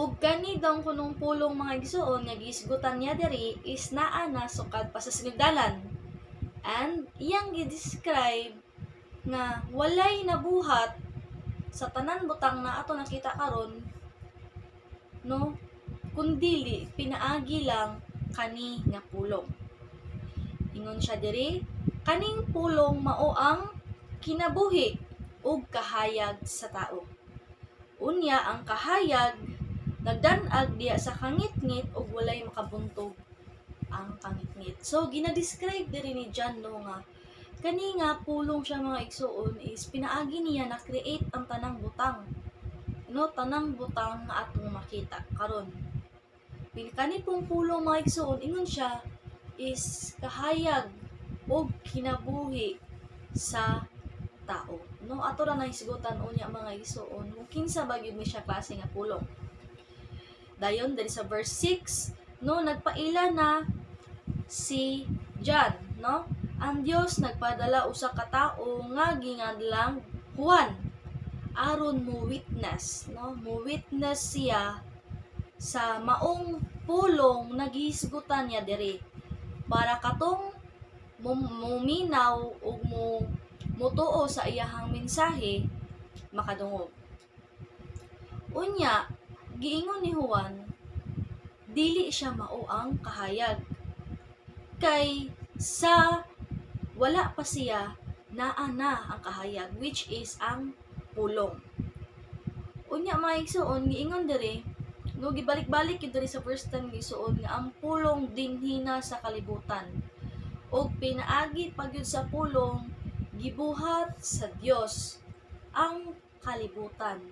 ug kani daw kunong pulong mga igsuon nga giisgutan niya diri is naa na sukad pa sa sinugdalan. And iyang gi-describe nga walay nabuhat sa tanan butang na ato nakita karon, no, kundili pinaagi lang kani nga pulong. Ingon siya diri, kaning pulong mao ang kinabuhi ug kahayag sa tao. Unya ang kahayag nagdan-ag diya sa kangitngit ug walay makabuntog ang kangitngit. So gina-describe diri ni John no nga kani nga pulong siya mga igsuon is pinaagi niya na create ang tanang butang. No, tanang butang nga atong makita karon. Kani pong pulong mga igsuon ingon siya is kahayag o kinabuhi sa tao. No, ato ra nahisgutan unya mga igsuon kung kinsa ba gyud mi siya klase nga pulong. Dayon diri sa verse 6, no, nagpaila na si John, no? Ang Dios nagpadala usa ka tawo nga gingadlang Juan aron mo witness, no? Mo witness siya sa maong pulong nagihisgutan niya diri para katong muminaw ug mutuo sa iyahang mensahe makadungog. Unya, giingon ni Juan, dili siya mao ang kahayag. Kay sa wala pa siya naa na ang kahayag which is ang pulong. Unya mga igsuon giingon diri, no, gibalik-balik yun diri sa first time giisuon nga ang pulong dinhina sa kalibutan. O pinaagi pagyud sa pulong gibuhat sa Dios ang kalibutan.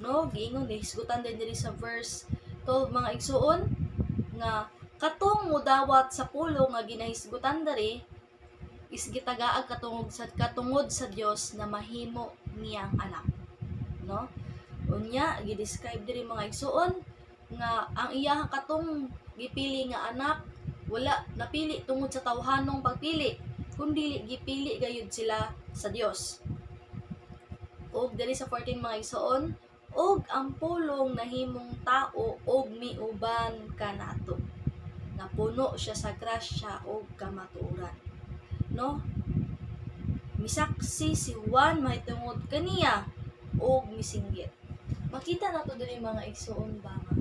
No, giingon hisgutan din diri sa verse 12 mga igsuon nga katong mudawat sa pulong nga ginahisgutan diri is gitagaag katungod sa Dios na mahimo niyang anak. No? Unya gi-describe diri mga igsuon nga ang iyang katong gipili nga anak wala napili tungod sa tawhanong pagpili kundi gipili gayud sila sa Dios. Og diri sa 14 mga igsuon, og ang pulong nahimong tao og miuban kanato. Napuno siya sa grasya og kamatuoran. No? Misaksi si Juan mahitungod kaniya og misinggit. Makita nato diri mga igsuon ba nga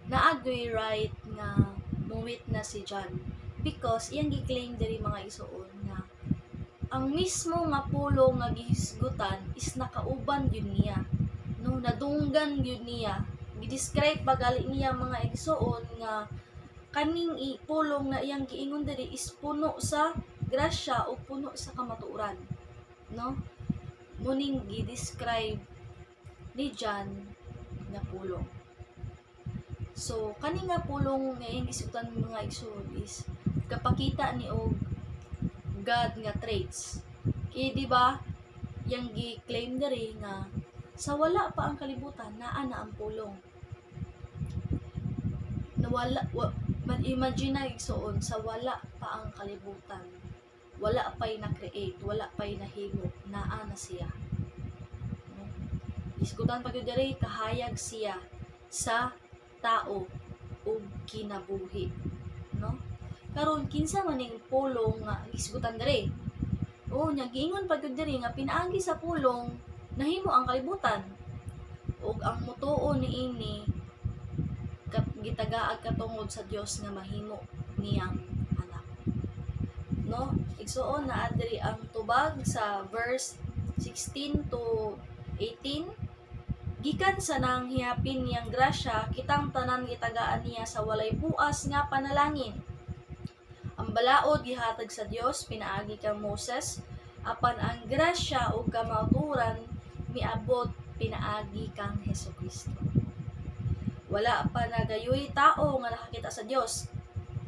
naagoy right nga mo-witness si John because iyang gi-claim diri mga igsuon nga ang mismo nga pulong nga gihisgutan is nakauban yun niya. No, nadunggan yun niya. Gi-describe bagali niya mga igsuon nga kaning pulong na iyang giingon diri is puno sa grasya o puno sa kamatuoran. No? Muning gi-describe ni John nga pulong. So, kani nga pulong nga iyang isutan mga igsuon is kapakita ni og God nga traits. Kaya di ba yang gi-claim diri nga sa wala pa ang kalibutan naa na ang pulong. Nawala imagine na igsuon sa wala pa ang kalibutan. Wala pa'y na-create, wala pa'y nahimo, naa na siya. Isgutan pa gyud diri kahayag siya sa tao ug kinabuhi, no? Karon kinsa man ning pulong nga isgutan diri? O nya giingon pa gyud diri nga pinaagi sa pulong nahimo ang kalibutan. Ug ang mutuo niini gitagaag katungod sa Dios nga mahimo niyang anak. No? Igsuon na diri ang tubag sa verse 16 to 18. Gikan sa nang hiyapin niyang grasya, kitang tanan gitagaan niya sa walay buas nga panalangin. Ang balaod gihatag sa Dios pinaagi kang Moses, apan ang grasya ug kamatuoran miabot pinaagi kang Hesukristo. Wala pa nagayoy tao nga nakakita sa Dios.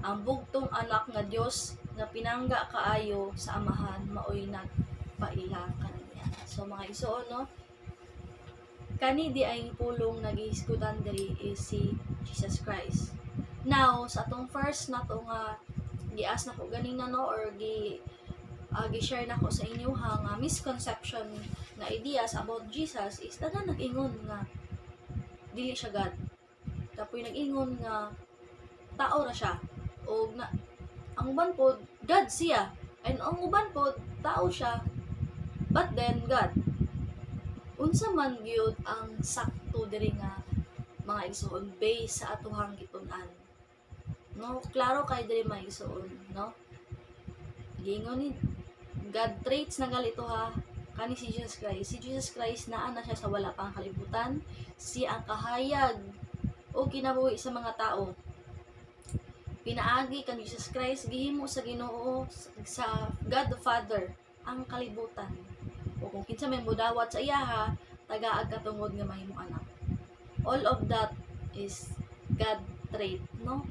Ang bugtong anak nga Dios nga pinangga kaayo sa amahan maoy nagpaila kaniya. So mga igsuon, no? Kani di ay pulong nagihisgutan diri is si Jesus Christ. Now, sa atong first na to nga gias na ko ganina, no, or gi-share na ko sa inyo nga misconception na ideas about Jesus is tanan nag-ingon nga dili siya God. kapoy nag-ingon nga tao ra siya o na ang uban pod God siya and ang uban pod tao siya but then God. Unsa man gyud ang sakto diri nga mga igsoon based sa atohang gitun-an, no? Klaro kay diri mga igsoon, no? Gingon ni God traits na galito ha kani si Jesus Christ. Si Jesus Christ naa na siya sa wala pang kalibutan, siya ang kahayag o kinabuhi sa mga tao. Pinaagi kan Jesus Christ gihimo sa Ginoo sa God the Father ang kalibutan. O kung kinsa may mudawat sa iyaha, tagaag katungod nga mahimong anak. All of that is God trait, no?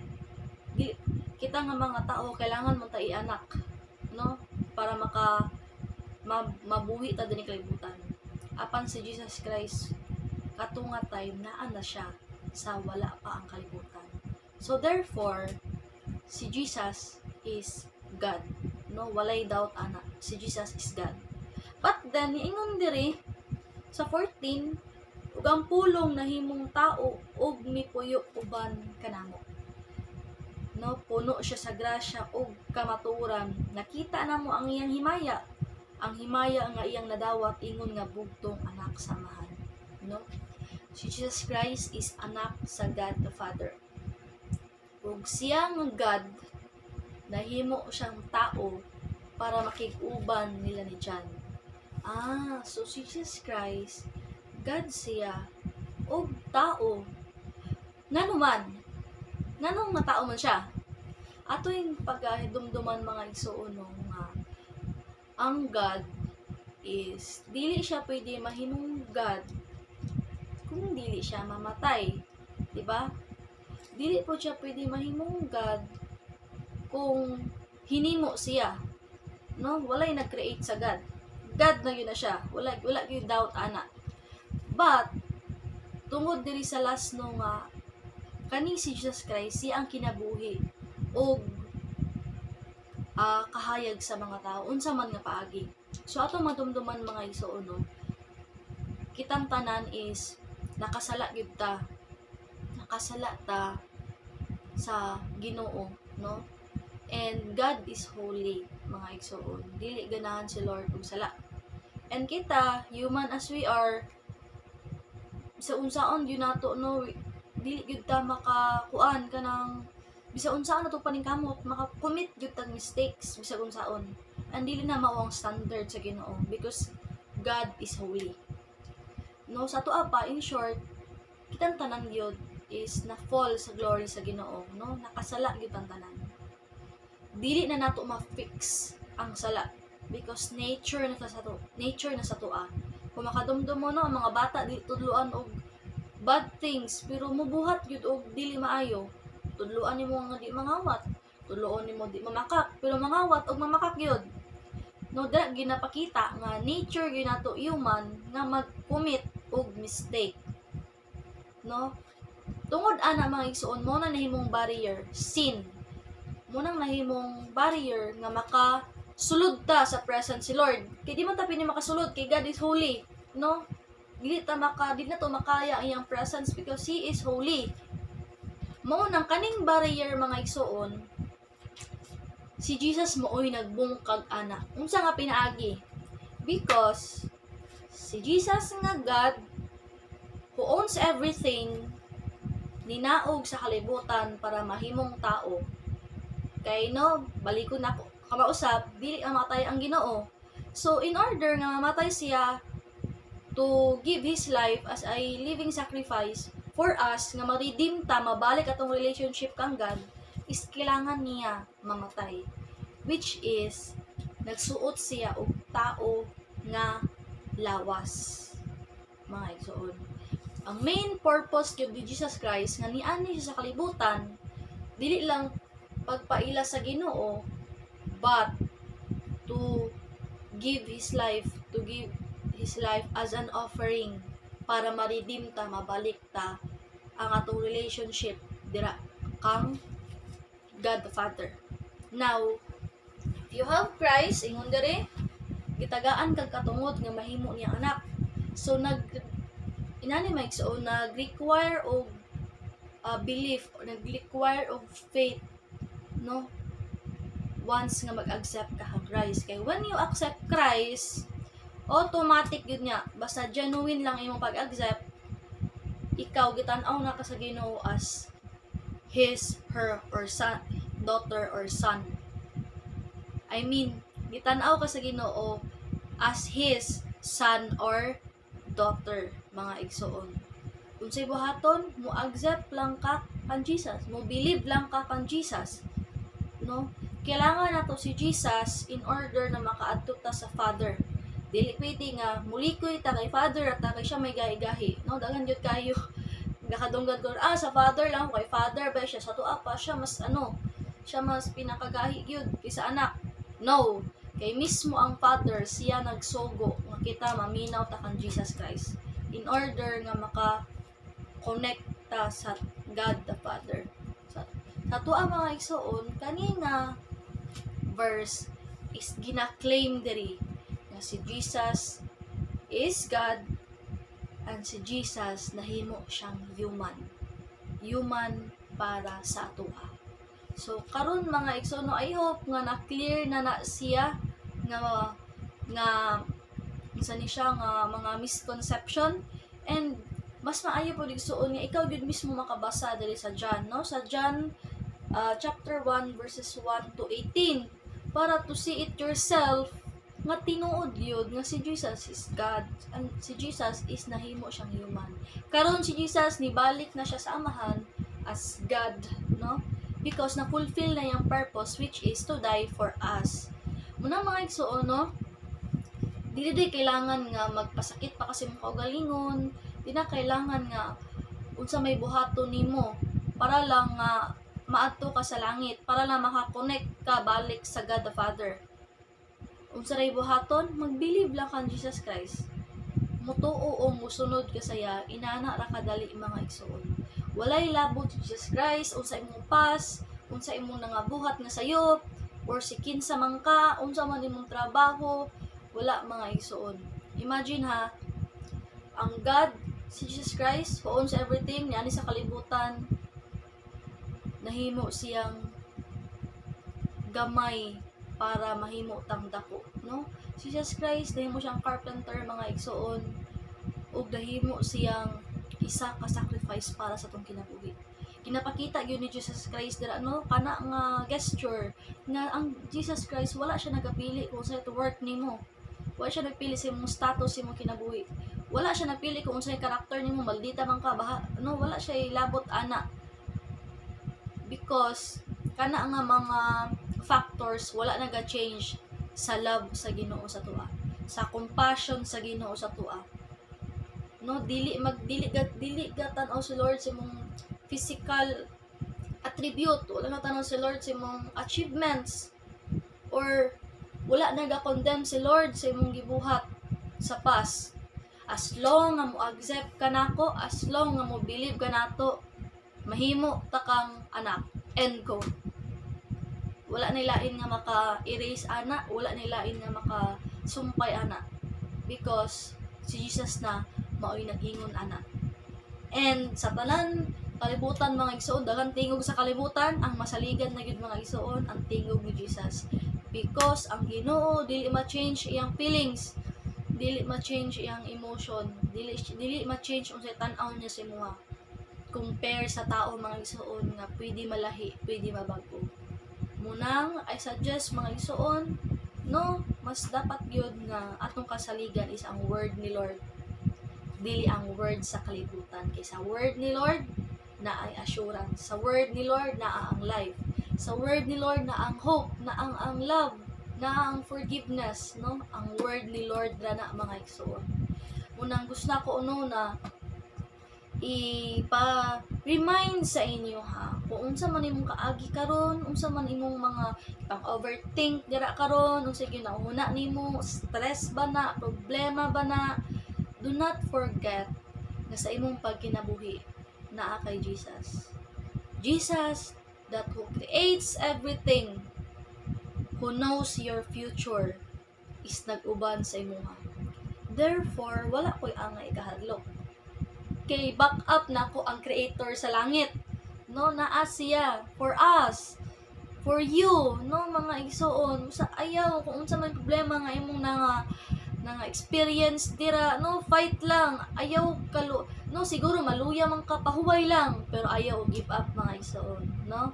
Kita nga mga tao kailangan mo ta i-anak, no? Para mabuhi ta dinhi kalibutan. Apan si Jesus Christ katunga time naa na siya sa wala pa ang kalibutan. So therefore, si Jesus is God, no? Walay doubt ana. Si Jesus is God. But then niingon diri sa 14, ug ang pulong nahimong tao ug mipuyo uban kanamo. No, puno siya sa grasya ug kamatuoran. Nakita namo ang iyang himaya. Ang himaya nga iyang nadawat ingon nga bugtong anak sa amahan. No? Si Jesus Christ is anak sa God the Father. Ug siya nga God nahimo siyang tao para makig-uban nila ni John. So si Jesus Christ, God siya, o tao. Nganong matao man siya? Ato yung pagdumduman mga igsoon nga ang God is, dili siya pwede mahimong God kung dili siya mamatay. Diba? Dili po siya pwede mahimong God kung hinimo siya. No? Walay nag-create sa God. God na yun na siya. Wala yung doubt ana. But tungod diri sa last no nga kani si Jesus Christ siya ang kinabuhi og kahayag sa mga tao unsa man nga paagi. So ato madumduman mga igsoon no. Kitang tanan is nakasala gyud ta. Nakasala ta sa Ginoo, no? And God is holy, mga igsoon. Dili ganahan si Lord og sala. And kita, human as we are, sa unsaon yun nato, no, dili gyud ta makakuan kanang bisa unsaon nato paningkamot, maka-commit gyud tag mistakes bisa unsaon. And dili na mao ang standard sa Ginoo because God is holy. No, sa tuwa pa in short, kitang tanan gyud is na fall sa glory sa Ginoo, no? Nakasala gyud ang tanan. Dili na nato ma-fix ang sala because nature na sa tuwa. Kung makadumdum mo no, ang mga bata di tudluan og bad things pero mubuhat gyud og dili maayo. Tudluan nimo nga di mangawat, tudluon nimo di mamakak, pero mangawat og mamakak gyud. No, dira ginapakita nga nature gyud nato human nga mag-commit og mistake. No? Tungod ana mga igsoon mo na nahimong barrier, sin. Mo nang nahimong barrier nga makasulod ta sa presence si Lord. Kay di man ta pini makasulod kay God is holy, no? Dili na to makaya ang iyang presence because He is holy. Mao nang kaning barrier mga igsoon, si Jesus mooy nagbungkag ana. Unsa nga pinaagi? Because si Jesus nga God who owns everything ninaog sa kalibutan para mahimong tao. Kay no, balikon na kamausap, dili mamatay ang Ginoo. So in order nga mamatay siya to give His life as a living sacrifice for us nga ma-redeem ta, mabalik atong relationship kang God, is kailangan niya mamatay. Which is nagsuot siya og tao nga lawas. Mga igsoon. Ang main purpose gyud ni Jesus Christ nga niani siya sa kalibutan, dili lang pagpaila sa Ginoo, but to give His life as an offering para ma-redeem ta, mabalik ta ang atong relationship dira kang God the Father. Now, if you have Christ, ingon diri, gitagaan kag katungod nga mahimo niya anak. So nag-require og belief or nag-require of faith, no? Once nga mag-accept ka kang Christ. Kay when you accept Christ, automatic yun nga, basta genuine lang imong pag-accept, ikaw gitan-aw na ka sa Ginoo as his, her, or son, daughter or son. I mean, gitan-aw ka sa Ginoo as his son or daughter, mga igsoon. Unsay buhaton, mo accept lang ka kan Jesus, mo believe lang ka kan Jesus, no? Kailangan nato si Jesus in order na makaadto ta sa Father. Dili pwede nga mulikoy ta kay Father at ta kay siya may gahi-gahi, no? Daghan gyud kayo nakadunggan ko sa Father lang kay Father ba siya sa tuwa pa siya mas siya mas pinakagahi gyud kaysa anak. No, kay mismo ang Father siya nagsugo nga kita maminaw ta kan Jesus Christ in order nga maka-connecta sa God the Father. Sa tuwa mga igsoon, kani nga verse is gina-claim diri nga si Jesus is God and si Jesus nahimo siyang human para sa atuha. So karon mga igsoon, I hope nga na-clear na siya nga isa ni siya nga mga misconception, and mas maayo po igsoon nga ikaw gyud mismo makabasa diri sa John, no? Sa John chapter 1 verses 1 to 18 para to see it yourself nga tinuod yun nga si Jesus is God and si Jesus is nahimo siyang human. Karon si Jesus nibalik na siya sa Amahan as God, no? Because na-fulfill na yung purpose which is to die for us. Muna mga igsoon, no? Dili kailangan nga magpasakit pa kasi mo kaugalingon, di na kailangan nga unsa may buhaton nimo para lang nga maadto ka sa langit, para lang makakonect ka balik sa God the Father. Unsa ray buhaton, mag-believe lang kan Jesus Christ. Mutuo o musunod ka saya, inana ra kadali mga igsoon. Walay labot si Jesus Christ, unsa imong pas, unsa imong nangabuhat nga sayop, or si kinsa man ka, unsa man imong trabaho, wala mga igsoon. Imagine ha, ang God, si Jesus Christ, who owns everything, niani sa kalibutan, nahimo siyang gamay para mahimo tang dako, no? Si Jesus Christ nahimo siyang carpenter mga igsoon, ug nahimo siyang isa ka sacrifice para sa tong kinabuhi. Ginapakita gyud ni Jesus Christ dira, no, kana nga gesture nga ang Jesus Christ wala siya nagapili kung sa to work nimo. Wala siya nagpili sa imong status, imong kinabuhi. Wala siya nagpili kung unsay karakter nimo, maldita man ka baha, no, wala siya ilabot ana. Because kana nga mga factors wala naga-change sa love sa Ginoo sa tuwa, sa compassion sa Ginoo sa tuwa, no? Dili tan-aw si Lord sa imong physical attribute, wala na tan-aw si Lord sa imong achievements, or wala naga-condemn si Lord sa imong gibuhat sa past. As long nga mo accept ka nako, as long nga mo believe ka nato, mahimo ta kang anak. End quote. Wala nilain nga maka-erase ana, wala nilain nga maka-sumpay ana, because si Jesus na mao'y nag-ingon ana. And sa tanan kalibutan mga igsoon, daghang tingog sa kalibutan, ang masaligan na gyud mga igsoon ang tingog ni Jesus, because ang Ginoo dili ma-change iyang feelings, dili ma-change iyang emotion, dili ma-change unsay tan-aw niya sa imuha compare sa tao mga igsoon nga pwede malahi, pwede mabago. Munang I suggest mga igsoon, no, mas dapat gyud nga atong kasaligan is ang word ni Lord, dili ang word sa kalibutan. Kay sa word ni Lord na ay assurance, sa word ni Lord na ang life, sa word ni Lord na ang hope, na ang love, na ang forgiveness, no? Ang word ni Lord ra na mga igsoon. Munang gusto ko na ipa-remind sa inyo ha, kung unsa man imong kaagi karon, unsa man imong mga pang-overthink dira karon, unsa ginauna nimo, stress ba na, problema ba na, do not forget na sa imong pagkinabuhi naa kay Jesus. Jesus that who creates everything, who knows your future, is nag-uban sa imuha. Therefore, wala ko'y angay kahadlok. Kay back up na ko ang creator sa langit. no, naa siya for us, for you, no, mga igsoon. Sa ayaw kung unsa may problema nga imong nga experience dira, no, fight lang. Ayaw no, siguro maluya man ka, pahuway lang, pero ayaw give up, mga igsoon, no,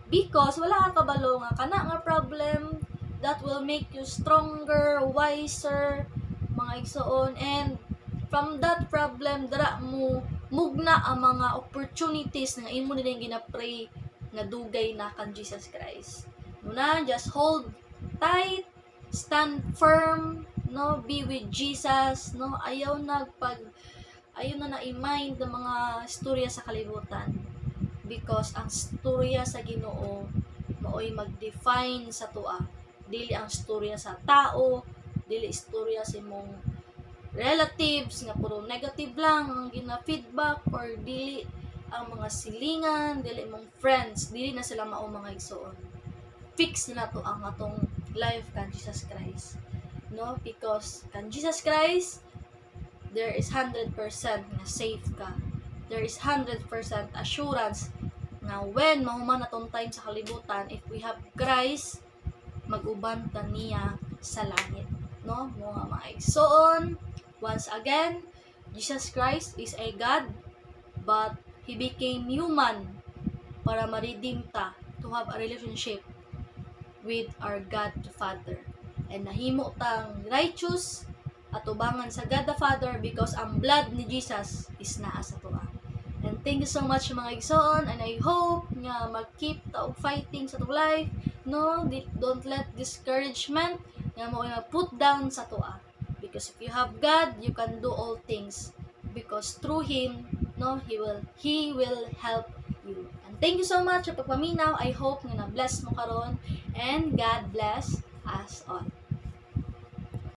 because wala ka kabalo nga kana nga problem that will make you stronger, wiser, mga igsoon, and from that problem dara mo mugna ang mga opportunities nga imo nila ginapray nga dugay na kan Jesus Christ. Muna, just hold tight, stand firm, no, be with Jesus, no, ayaw na na-mind ng mga istorya sa kalibutan, because ang istorya sa Ginoo maoy mag-define sa tua, dili ang istorya sa tao, dili istorya sa imong relatives nga puro negative lang ang gina-feedback, or dili ang mga silingan, dili mong friends, dili na sila mao, mga igsoon. Fix na to ang atong life kan Jesus Christ, no, because kan Jesus Christ there is 100% na safe ka, there is 100% assurance na when mahuman atong time sa kalibutan, if we have Christ, mag-uban ta niya sa langit, no, mga igsoon. Once again, Jesus Christ is a God, but He became human para ma-redeem ta, to have a relationship with our God the Father. And nahimo tang righteous at ubangan sa God the Father because ang blood ni Jesus is naa sa tuwa. And thank you so much, mga igsoon, and I hope nga mag-keep ta og fighting sa to life, no, don't let discouragement nga mo put down sa tuwa. Because if you have God, you can do all things. Because through Him, no, He will help you. And thank you so much sa pagpaminaw. I hope nga na-bless mo karon, and God bless.